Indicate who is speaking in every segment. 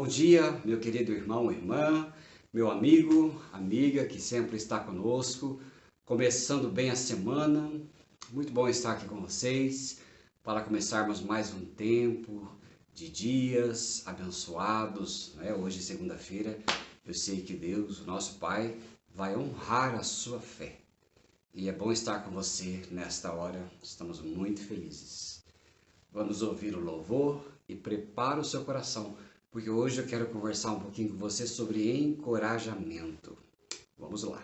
Speaker 1: Bom dia, meu querido irmão, irmã, meu amigo, amiga que sempre está conosco, começando bem a semana. Muito bom estar aqui com vocês para começarmos mais um tempo de dias abençoados, né? Hoje, segunda-feira, eu sei que Deus, o nosso Pai, vai honrar a sua fé. E é bom estar com você nesta hora, estamos muito felizes. Vamos ouvir o louvor e prepara o seu coração, porque hoje eu quero conversar um pouquinho com você sobre encorajamento. Vamos lá.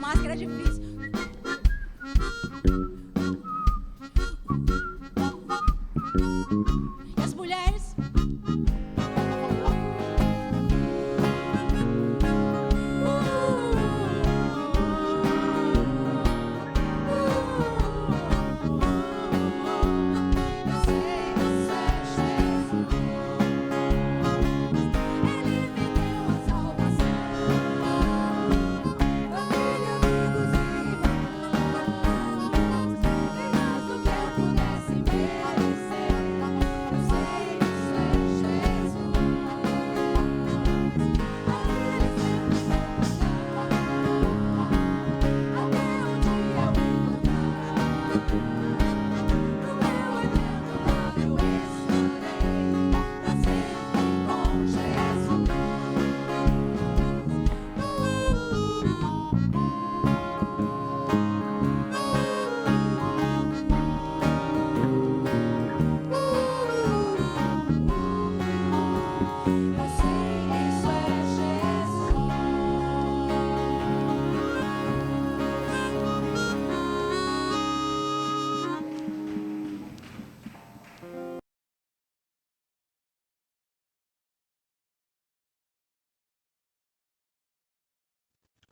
Speaker 2: Máscara é difícil. E as mulheres?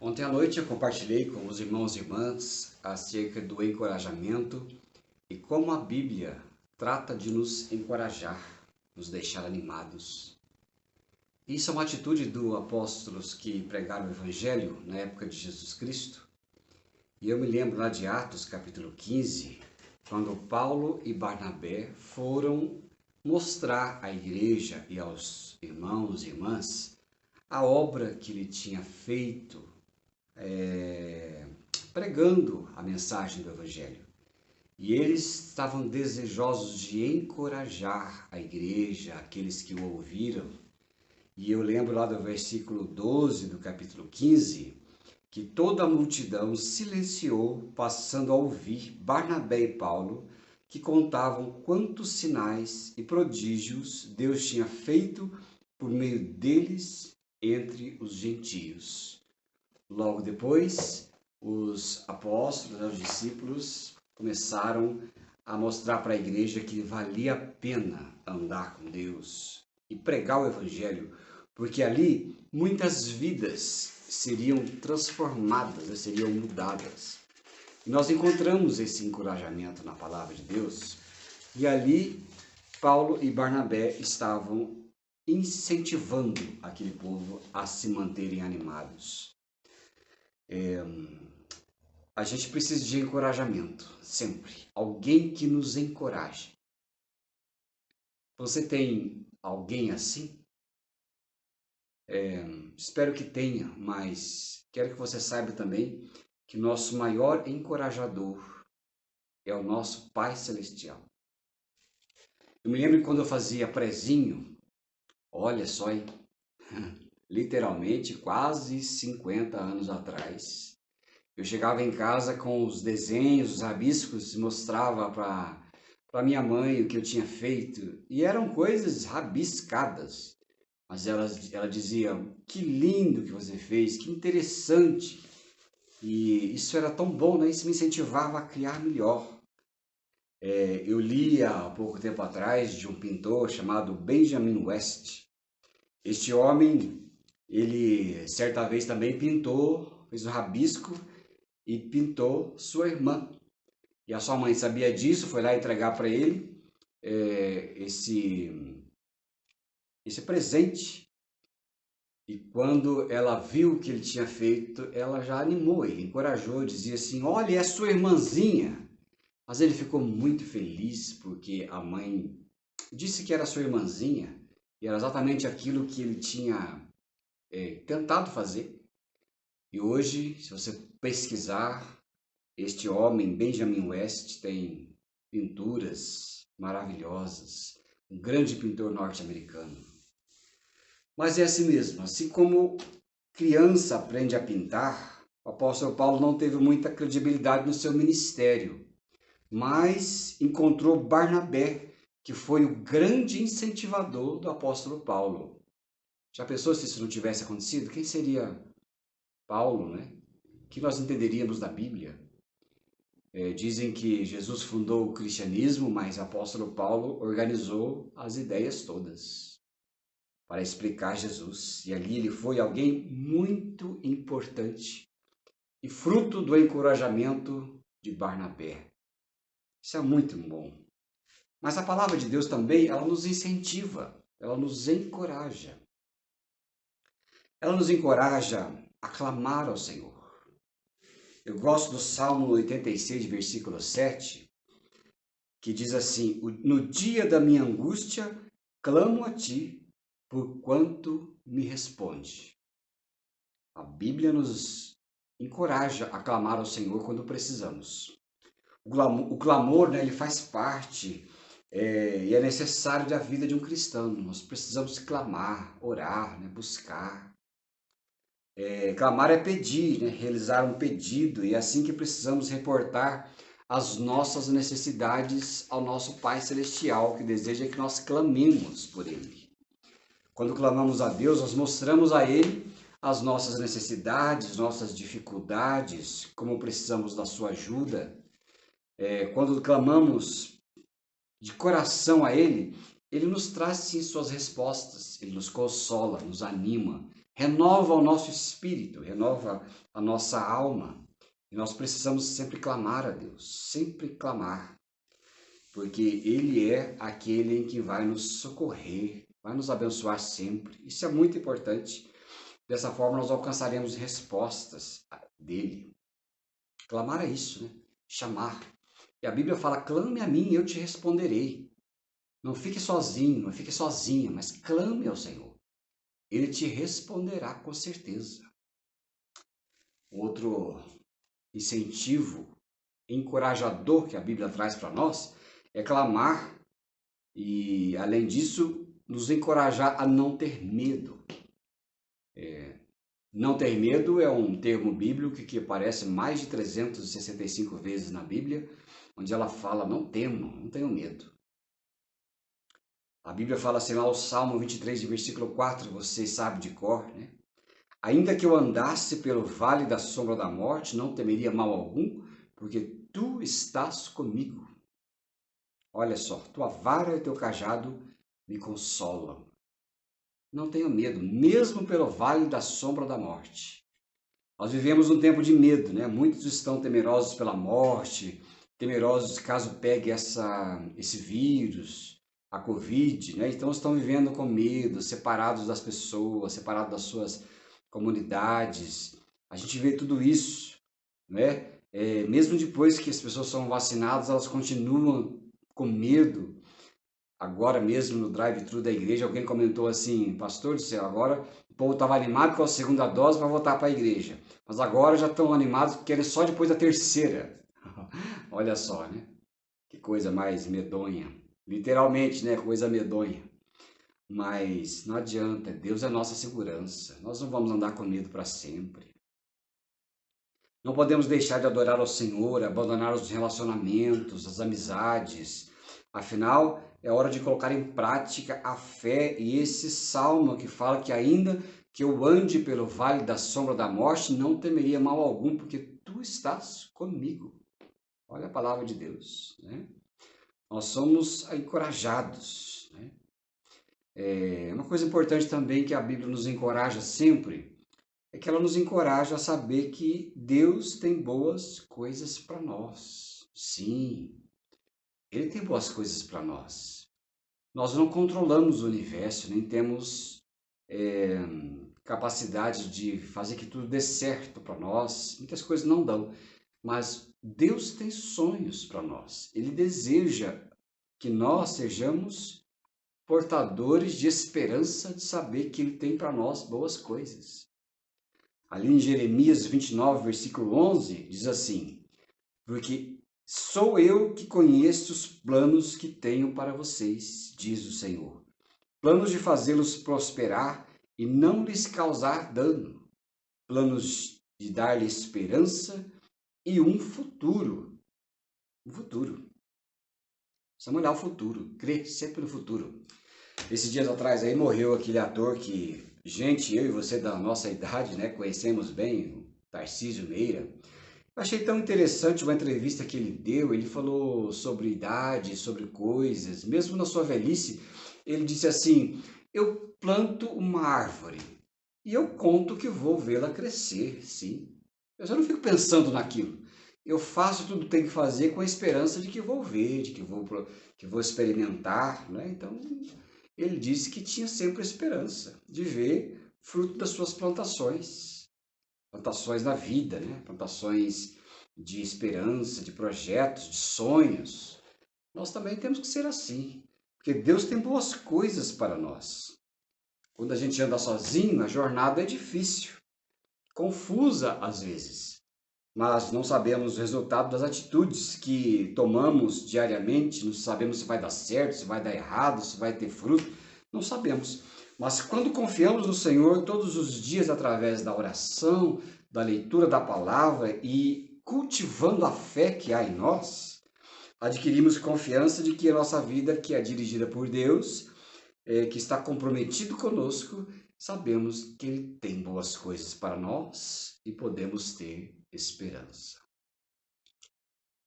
Speaker 1: Ontem à noite eu compartilhei com os irmãos e irmãs acerca do encorajamento e como a Bíblia trata de nos encorajar, nos deixar animados. Isso é uma atitude dos apóstolos que pregaram o Evangelho na época de Jesus Cristo. E eu me lembro lá de Atos capítulo 15, quando Paulo e Barnabé foram mostrar à igreja e aos irmãos e irmãs a obra que ele tinha feito pregando a mensagem do Evangelho. E eles estavam desejosos de encorajar a igreja, aqueles que o ouviram. E eu lembro lá do versículo 12 do capítulo 15, que toda a multidão silenciou, passando a ouvir Barnabé e Paulo, que contavam quantos sinais e prodígios Deus tinha feito por meio deles entre os gentios. Logo depois, os apóstolos, os discípulos, começaram a mostrar para a igreja que valia a pena andar com Deus e pregar o Evangelho, porque ali muitas vidas seriam transformadas, seriam mudadas. E nós encontramos esse encorajamento na palavra de Deus, e ali Paulo e Barnabé estavam incentivando aquele povo a se manterem animados. A gente precisa de encorajamento, sempre. Alguém que nos encoraje. Você tem alguém assim? Espero que tenha, mas quero que você saiba também que nosso maior encorajador é o nosso Pai Celestial. Eu me lembro que quando eu fazia prezinho, olha só, hein? Literalmente quase 50 anos atrás, eu chegava em casa com os desenhos, os rabiscos, e mostrava para minha mãe o que eu tinha feito, e eram coisas rabiscadas. Mas ela dizia, que lindo que você fez, que interessante. E isso era tão bom, né? Isso me incentivava a criar melhor. Eu li há pouco tempo atrás de um pintor chamado Benjamin West. Este homem, ele certa vez também pintou, fez um rabisco e pintou sua irmã. E a sua mãe sabia disso, foi lá entregar para ele esse presente. E quando ela viu o que ele tinha feito, ela já animou ele, encorajou, dizia assim, olha, é a sua irmãzinha. Mas ele ficou muito feliz porque a mãe disse que era sua irmãzinha e era exatamente aquilo que ele tinha tentado fazer. E hoje, se você pesquisar, este homem, Benjamin West, tem pinturas maravilhosas, um grande pintor norte-americano. Mas é assim mesmo, assim como criança aprende a pintar, o apóstolo Paulo não teve muita credibilidade no seu ministério, mas encontrou Barnabé, que foi o grande incentivador do apóstolo Paulo. Já pensou se isso não tivesse acontecido? Quem seria Paulo, né? O que nós entenderíamos da Bíblia? Dizem que Jesus fundou o cristianismo, mas o apóstolo Paulo organizou as ideias todas para explicar Jesus. E ali ele foi alguém muito importante e fruto do encorajamento de Barnabé. Isso é muito bom. Mas a palavra de Deus também, ela nos incentiva, ela nos encoraja. Ela nos encoraja a clamar ao Senhor. Eu gosto do Salmo 86, versículo 7, que diz assim, no dia da minha angústia, clamo a ti, porquanto me responde. A Bíblia nos encoraja a clamar ao Senhor quando precisamos. O clamor, né, ele faz parte e é necessário da vida de um cristão. Nós precisamos clamar, orar, né, buscar. Clamar é pedir, né, realizar um pedido, e é assim que precisamos reportar as nossas necessidades ao nosso Pai Celestial, que deseja que nós clamemos por Ele. Quando clamamos a Deus, nós mostramos a Ele as nossas necessidades, nossas dificuldades, como precisamos da sua ajuda. Quando clamamos de coração a Ele, Ele nos traz sim suas respostas, Ele nos consola, nos anima, renova o nosso espírito, renova a nossa alma. E nós precisamos sempre clamar a Deus, sempre clamar, porque Ele é aquele em que vai nos socorrer, vai nos abençoar sempre. Isso é muito importante. Dessa forma nós alcançaremos respostas dele. Clamar é isso, né? Chamar. E a Bíblia fala, clame a mim e eu te responderei. Não fique sozinho, não fique sozinha, mas clame ao Senhor. Ele te responderá com certeza. Outro incentivo encorajador que a Bíblia traz para nós é clamar e, além disso, nos encorajar a não ter medo. Não ter medo é um termo bíblico que aparece mais de 365 vezes na Bíblia, onde ela fala, não temo, não tenho medo. A Bíblia fala assim lá, o Salmo 23, versículo 4, vocês sabem de cor, né? Ainda que eu andasse pelo vale da sombra da morte, não temeria mal algum, porque tu estás comigo. Olha só, tua vara e teu cajado me consolam. Não tenho medo, mesmo pelo vale da sombra da morte. Nós vivemos um tempo de medo, né? Muitos estão temerosos pela morte, temerosos caso pegue esse vírus, a Covid, né? Então estão vivendo com medo, separados das pessoas, separados das suas comunidades. A gente vê tudo isso, né? Mesmo depois que as pessoas são vacinadas, elas continuam com medo. Agora mesmo no drive-thru da igreja, alguém comentou assim, pastor do céu, agora o povo estava animado com a segunda dose para voltar para a igreja, mas agora já estão animados que querem só depois da terceira. Olha só, né? Que coisa mais medonha. Literalmente, né? Coisa medonha. Mas não adianta, Deus é nossa segurança. Nós não vamos andar com medo para sempre. Não podemos deixar de adorar ao Senhor, abandonar os relacionamentos, as amizades. Afinal, é hora de colocar em prática a fé e esse salmo que fala que ainda que eu ande pelo vale da sombra da morte, não temeria mal algum, porque tu estás comigo. Olha a palavra de Deus, né? Nós somos encorajados, né? Uma coisa importante também que a Bíblia nos encoraja sempre é que ela nos encoraja a saber que Deus tem boas coisas para nós. Sim, Ele tem boas coisas para nós. Nós não controlamos o universo, nem temos capacidade de fazer que tudo dê certo para nós. Muitas coisas não dão, mas Deus tem sonhos para nós. Ele deseja que nós sejamos portadores de esperança de saber que Ele tem para nós boas coisas. Ali em Jeremias 29, versículo 11, diz assim, porque sou eu que conheço os planos que tenho para vocês, diz o Senhor. Planos de fazê-los prosperar e não lhes causar dano. Planos de dar-lhes esperança e um futuro. Um futuro. Precisamos olhar o futuro, crer sempre no futuro. Esses dias atrás aí morreu aquele ator que, gente, eu e você da nossa idade, né, conhecemos bem, o Tarcísio Meira. Eu achei tão interessante uma entrevista que ele deu, ele falou sobre idade, sobre coisas, mesmo na sua velhice, ele disse assim, eu planto uma árvore e eu conto que vou vê-la crescer, sim. Eu já não fico pensando naquilo. Eu faço tudo que tenho que fazer com a esperança de que vou ver, de que vou experimentar, né? Então, ele disse que tinha sempre a esperança de ver fruto das suas plantações. Plantações na vida, né? Plantações de esperança, de projetos, de sonhos. Nós também temos que ser assim, porque Deus tem boas coisas para nós. Quando a gente anda sozinho, a jornada é difícil, confusa às vezes, mas não sabemos o resultado das atitudes que tomamos diariamente, não sabemos se vai dar certo, se vai dar errado, se vai ter fruto, não sabemos. Mas quando confiamos no Senhor todos os dias através da oração, da leitura da palavra e cultivando a fé que há em nós, adquirimos confiança de que a nossa vida, que é dirigida por Deus, que está comprometido conosco, sabemos que Ele tem boas coisas para nós e podemos ter esperança.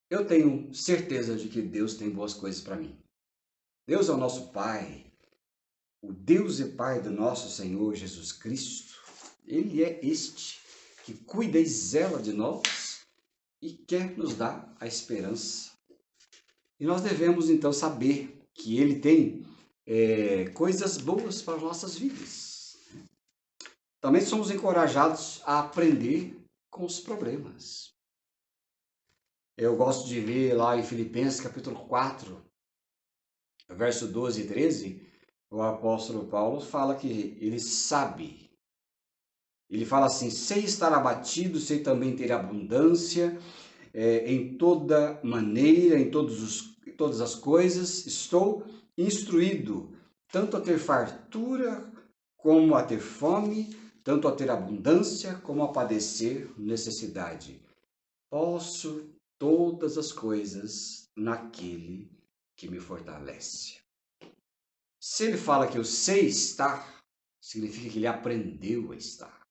Speaker 1: Eu tenho certeza de que Deus tem boas coisas para mim. Deus é o nosso Pai, o Deus e Pai do nosso Senhor Jesus Cristo. Ele é este que cuida e zela de nós e quer nos dar a esperança. E nós devemos então saber que Ele tem coisas boas para as nossas vidas. Também somos encorajados a aprender com os problemas. Eu gosto de ler lá em Filipenses capítulo 4, verso 12 e 13, o apóstolo Paulo fala que ele sabe. Ele fala assim: sei estar abatido, sei também ter abundância, em toda maneira, todas as coisas, estou instruído, tanto a ter fartura como a ter fome, tanto a ter abundância como a padecer necessidade. Posso todas as coisas naquele que me fortalece. Se ele fala que eu sei estar, significa que ele aprendeu a estar.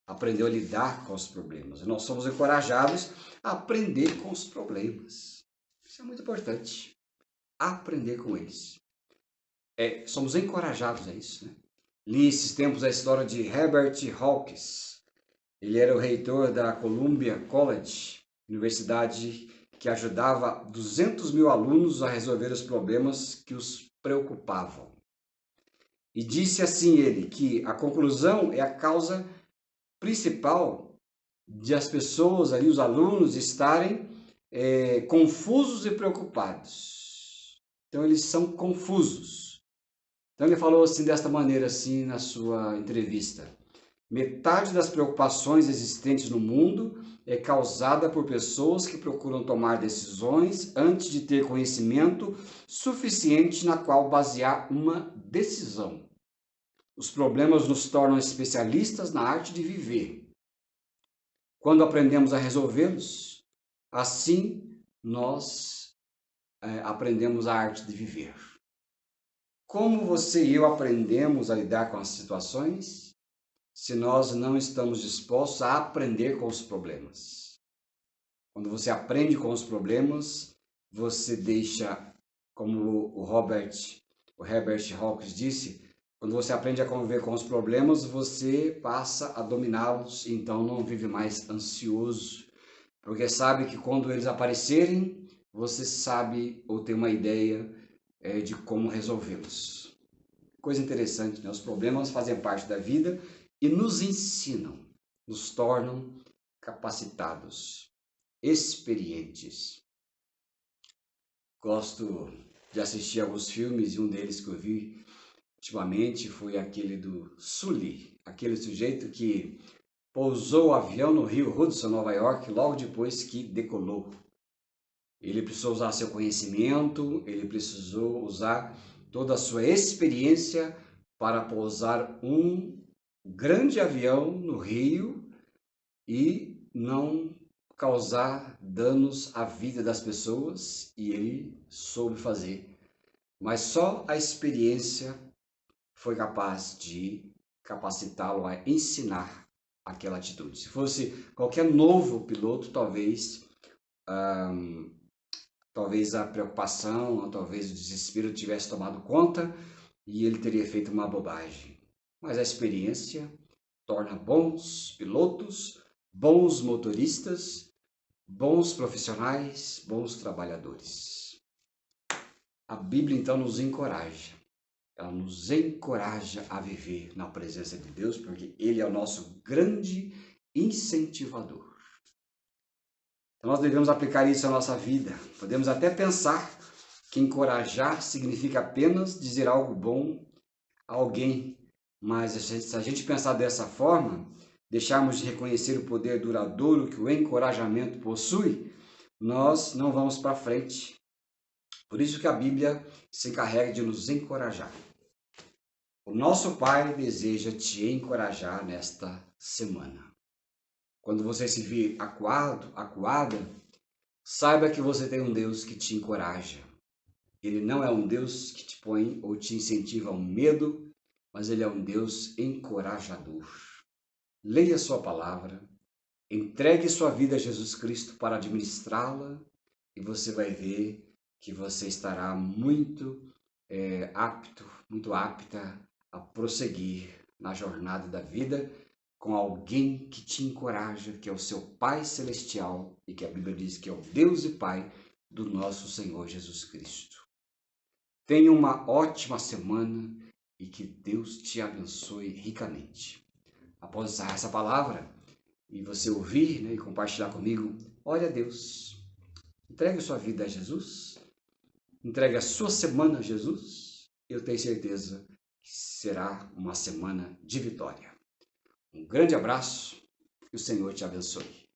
Speaker 1: Aprendeu a lidar com os problemas. Nós somos encorajados a aprender com os problemas. Isso é muito importante. Aprender com eles. Somos encorajados a isso, né? Li esses tempos a história de Herbert Hawkins. Ele era o reitor da Columbia College, universidade que ajudava 200 mil alunos a resolver os problemas que os preocupavam. E disse assim ele, que a conclusão é a causa principal de as pessoas ali, os alunos, estarem confusos e preocupados. Então eles são confusos. Então ele falou assim, desta maneira, assim, na sua entrevista: metade das preocupações existentes no mundo é causada por pessoas que procuram tomar decisões antes de ter conhecimento suficiente na qual basear uma decisão. Os problemas nos tornam especialistas na arte de viver. Quando aprendemos a resolvê-los, assim nós aprendemos a arte de viver. Como você e eu aprendemos a lidar com as situações se nós não estamos dispostos a aprender com os problemas? Quando você aprende com os problemas, você deixa, como o Herbert Hawkins disse, quando você aprende a conviver com os problemas, você passa a dominá-los, então não vive mais ansioso, porque sabe que quando eles aparecerem, você sabe ou tem uma ideia de como resolvê-los. Coisa interessante, né? Os problemas fazem parte da vida e nos ensinam, nos tornam capacitados, experientes. Gosto de assistir alguns filmes e um deles que eu vi ultimamente foi aquele do Sully, aquele sujeito que pousou o avião no Rio Hudson, Nova York, logo depois que decolou. Ele precisou usar seu conhecimento, ele precisou usar toda a sua experiência para pousar um grande avião no Rio e não causar danos à vida das pessoas, e ele soube fazer. Mas só a experiência foi capaz de capacitá-lo a ensinar aquela atitude. Se fosse qualquer novo piloto, talvez a preocupação, ou talvez o desespero tivesse tomado conta e ele teria feito uma bobagem. Mas a experiência torna bons pilotos, bons motoristas, bons profissionais, bons trabalhadores. A Bíblia então nos encoraja. Ela nos encoraja a viver na presença de Deus, porque Ele é o nosso grande incentivador. Então nós devemos aplicar isso à nossa vida. Podemos até pensar que encorajar significa apenas dizer algo bom a alguém, mas se a gente pensar dessa forma, deixarmos de reconhecer o poder duradouro que o encorajamento possui, nós não vamos para frente. Por isso que a Bíblia se encarrega de nos encorajar. O nosso Pai deseja te encorajar nesta semana. Quando você se vir acuada, saiba que você tem um Deus que te encoraja. Ele não é um Deus que te põe ou te incentiva ao medo, mas Ele é um Deus encorajador. Leia sua palavra, entregue sua vida a Jesus Cristo para administrá-la e você vai ver que você estará muito apta a prosseguir na jornada da vida com alguém que te encoraja, que é o seu Pai Celestial e que a Bíblia diz que é o Deus e Pai do nosso Senhor Jesus Cristo. Tenha uma ótima semana e que Deus te abençoe ricamente. Após essa palavra e você ouvir, e compartilhar comigo, ore a Deus. Entregue sua vida a Jesus. Entregue a sua semana a Jesus. eu tenho certeza que será uma semana de vitória. Um grande abraço e o Senhor te abençoe.